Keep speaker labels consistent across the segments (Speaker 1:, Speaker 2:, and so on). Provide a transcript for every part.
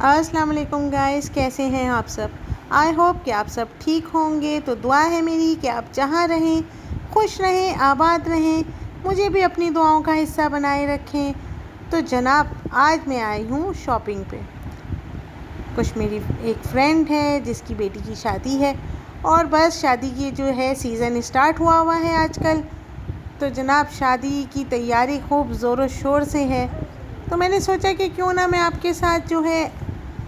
Speaker 1: السلام علیکم گائز، کیسے ہیں آپ سب؟ آئی ہوپ کہ آپ سب ٹھیک ہوں گے۔ تو دعا ہے میری کہ آپ جہاں رہیں خوش رہیں، آباد رہیں، مجھے بھی اپنی دعاؤں کا حصہ بنائے رکھیں۔ تو جناب آج میں آئی ہوں شاپنگ پہ۔ کچھ میری ایک فرینڈ ہے جس کی بیٹی کی شادی ہے، اور بس شادی کی جو ہے سیزن اسٹارٹ ہوا ہے آج کل۔ تو جناب شادی کی تیاری خوب زور و شور سے ہے، تو میں نے سوچا کہ کیوں نہ میں آپ کے ساتھ جو ہے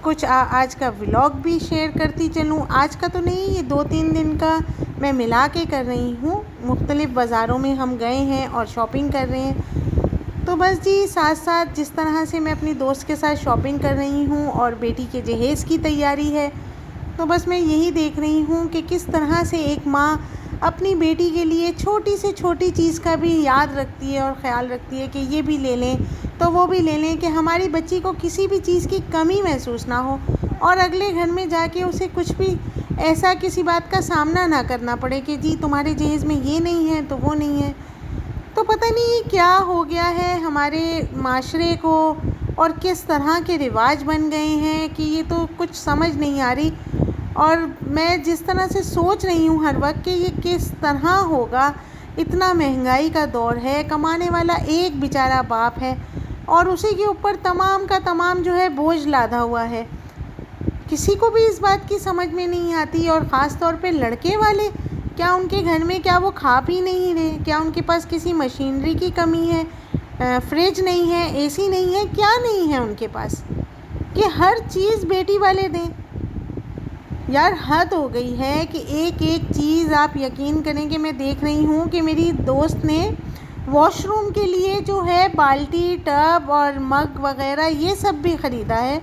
Speaker 1: کچھ آج کا ولاگ بھی شیئر کرتی چلوں۔ آج کا تو نہیں، یہ 2-3 دن کا میں ملا کے کر رہی ہوں۔ مختلف بازاروں میں ہم گئے ہیں اور شاپنگ کر رہے ہیں۔ تو بس جی ساتھ ساتھ جس طرح سے میں اپنی دوست کے ساتھ شاپنگ کر رہی ہوں اور بیٹی کے جہیز کی تیاری ہے، تو بس میں یہی دیکھ رہی ہوں کہ کس طرح سے ایک ماں اپنی بیٹی کے لیے چھوٹی سے چھوٹی چیز کا بھی یاد رکھتی ہے اور خیال رکھتی ہے کہ یہ بھی لے لیں تو وہ بھی لے لیں، کہ ہماری بچی کو کسی بھی چیز کی کمی محسوس نہ ہو اور اگلے گھر میں جا کے اسے کچھ بھی ایسا کسی بات کا سامنا نہ کرنا پڑے کہ جی تمہارے جہیز میں یہ نہیں ہے تو وہ نہیں ہے۔ تو پتہ نہیں کیا ہو گیا ہے ہمارے معاشرے کو اور کس طرح کے رواج بن گئے ہیں کہ یہ تو کچھ سمجھ نہیں آ رہی۔ اور میں جس طرح سے سوچ رہی ہوں ہر وقت کہ یہ کس طرح ہوگا، اتنا مہنگائی کا دور ہے، کمانے والا ایک بیچارہ باپ ہے اور اسی کے اوپر تمام کا تمام جو ہے بوجھ لادا ہوا ہے۔ کسی کو بھی اس بات کی سمجھ میں نہیں آتی، اور خاص طور پہ لڑکے والے، کیا ان کے گھر میں کیا وہ کھا پی نہیں رہے؟ کیا ان کے پاس کسی مشینری کی کمی ہے؟ فریج نہیں ہے، اے سی نہیں ہے، کیا نہیں ہے ان کے پاس کہ ہر چیز بیٹی والے دیں؟ یار حد ہو گئی ہے کہ ایک ایک چیز آپ یقین کریں کہ میں دیکھ رہی ہوں کہ میری دوست نے واش روم کے لیے جو ہے بالٹی، ٹب اور مگ وغیرہ یہ سب بھی خریدا ہے۔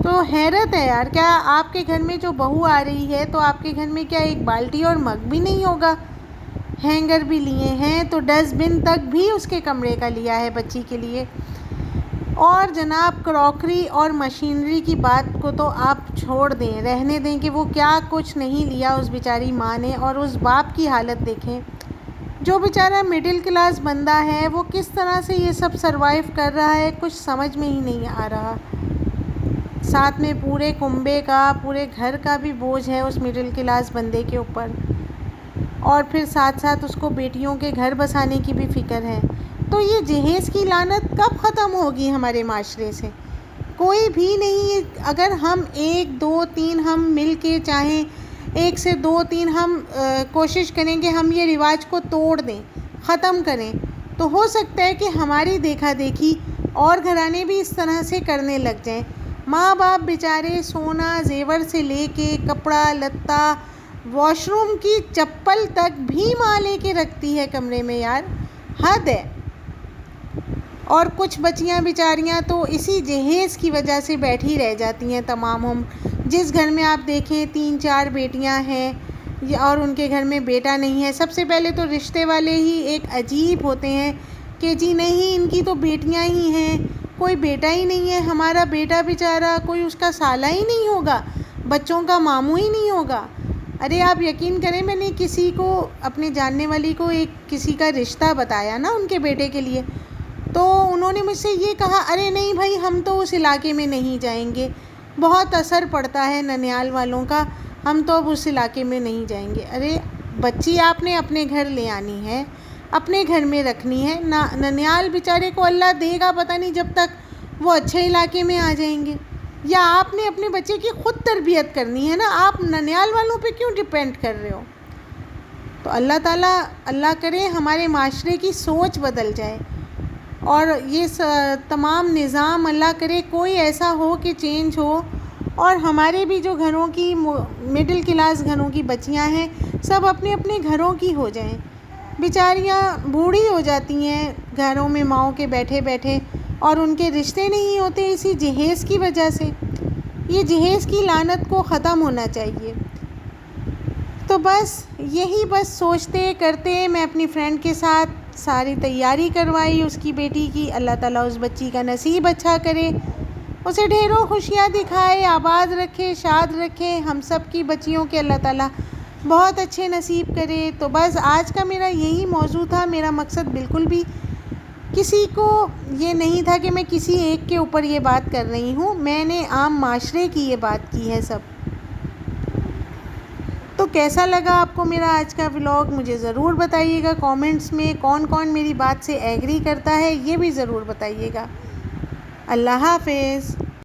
Speaker 1: تو حیرت ہے یار، کیا آپ کے گھر میں جو بہو آ رہی ہے تو آپ کے گھر میں کیا ایک بالٹی اور مگ بھی نہیں ہوگا؟ ہینگر بھی لیے ہیں، تو ڈسٹ بن تک بھی اس کے کمرے کا لیا ہے بچی کے لیے۔ اور جناب کراکری اور مشینری کی بات کو تو آپ چھوڑ دیں، رہنے دیں کہ وہ کیا کچھ نہیں لیا اس بیچاری ماں نے۔ اور اس باپ کی حالت دیکھیں جو بیچارہ مڈل کلاس بندہ ہے، وہ کس طرح سے یہ سب سروائیو کر رہا ہے، کچھ سمجھ میں ہی نہیں آ رہا۔ ساتھ میں پورے کنبے کا، پورے گھر کا بھی بوجھ ہے اس مڈل کلاس بندے کے اوپر، اور پھر ساتھ ساتھ اس کو بیٹیوں کے گھر بسانے کی بھی فکر ہے۔ تو یہ جہیز کی لعنت کب ختم ہوگی ہمارے معاشرے سے؟ کوئی بھی نہیں۔ اگر ہم 1-2-3 ہم مل کے چاہیں 1 سے 2-3 ہم کوشش کریں کہ ہم یہ رواج کو توڑ دیں، ختم کریں، تو ہو سکتا ہے کہ ہماری دیکھا دیکھی اور گھرانے بھی اس طرح سے کرنے لگ جائیں۔ ماں باپ بیچارے سونا زیور سے لے کے کپڑا لتا، واش روم کی چپل تک بھی ماں لے کے رکھتی ہے کمرے میں، یار حد ہے۔ اور کچھ بچیاں بیچاریاں تو اسی جہیز کی وجہ سے بیٹھی رہ جاتی ہیں تمام عمر۔ جس گھر میں آپ دیکھیں 3-4 بیٹیاں ہیں اور ان کے گھر میں بیٹا نہیں ہے، سب سے پہلے تو رشتے والے ہی ایک عجیب ہوتے ہیں کہ جی نہیں ان کی تو بیٹیاں ہی ہیں، کوئی بیٹا ہی نہیں ہے، ہمارا بیٹا بیچارہ کوئی اس کا سالہ ہی نہیں ہوگا، بچوں کا ماموں ہی نہیں ہوگا۔ ارے آپ یقین کریں، میں نے کسی کو اپنے جاننے والی کو ایک کسی کا رشتہ بتایا نا ان کے بیٹے کے لیے، تو انہوں نے مجھ سے یہ کہا، ارے نہیں بھائی ہم تو اس علاقے میں نہیں جائیں گے، بہت اثر پڑتا ہے ننیال والوں کا، ہم تو اب اس علاقے میں نہیں جائیں گے۔ ارے بچی آپ نے اپنے گھر لے آنی ہے، اپنے گھر میں رکھنی ہے، ننیال بیچارے کو اللہ دے گا پتہ نہیں جب تک وہ اچھے علاقے میں آ جائیں گے، یا آپ نے اپنے بچے کی خود تربیت کرنی ہے نا، آپ ننیال والوں پہ کیوں ڈیپینڈ کر رہے ہو؟ تو اللہ تعالیٰ اللہ کرے ہمارے معاشرے کی سوچ بدل جائے، اور یہ تمام نظام اللہ کرے کوئی ایسا ہو کہ چینج ہو، اور ہمارے بھی جو گھروں کی مڈل کلاس گھروں کی بچیاں ہیں سب اپنے اپنے گھروں کی ہو جائیں۔ بیچاریاں بوڑھی ہو جاتی ہیں گھروں میں ماؤں کے بیٹھے بیٹھے، اور ان کے رشتے نہیں ہوتے اسی جہیز کی وجہ سے۔ یہ جہیز کی لعنت کو ختم ہونا چاہیے۔ تو بس یہی سوچتے کرتے میں اپنی فرینڈ کے ساتھ ساری تیاری کروائی اس کی بیٹی کی۔ اللہ تعالیٰ اس بچی کا نصیب اچھا کرے، اسے ڈھیروں خوشیاں دکھائے، آباد رکھے، شاد رکھے، ہم سب کی بچیوں کے اللہ تعالیٰ بہت اچھے نصیب کرے۔ تو بس آج کا میرا یہی موضوع تھا۔ میرا مقصد بالکل بھی کسی کو یہ نہیں تھا کہ میں کسی ایک کے اوپر یہ بات کر رہی ہوں، میں نے عام معاشرے کی یہ بات کی ہے سب۔ تو کیسا لگا آپ کو میرا آج کا ولاگ؟ مجھے ضرور بتائیے گا کامنٹس میں، کون کون میری بات سے ایگری کرتا ہے یہ بھی ضرور بتائیے گا۔ اللہ حافظ۔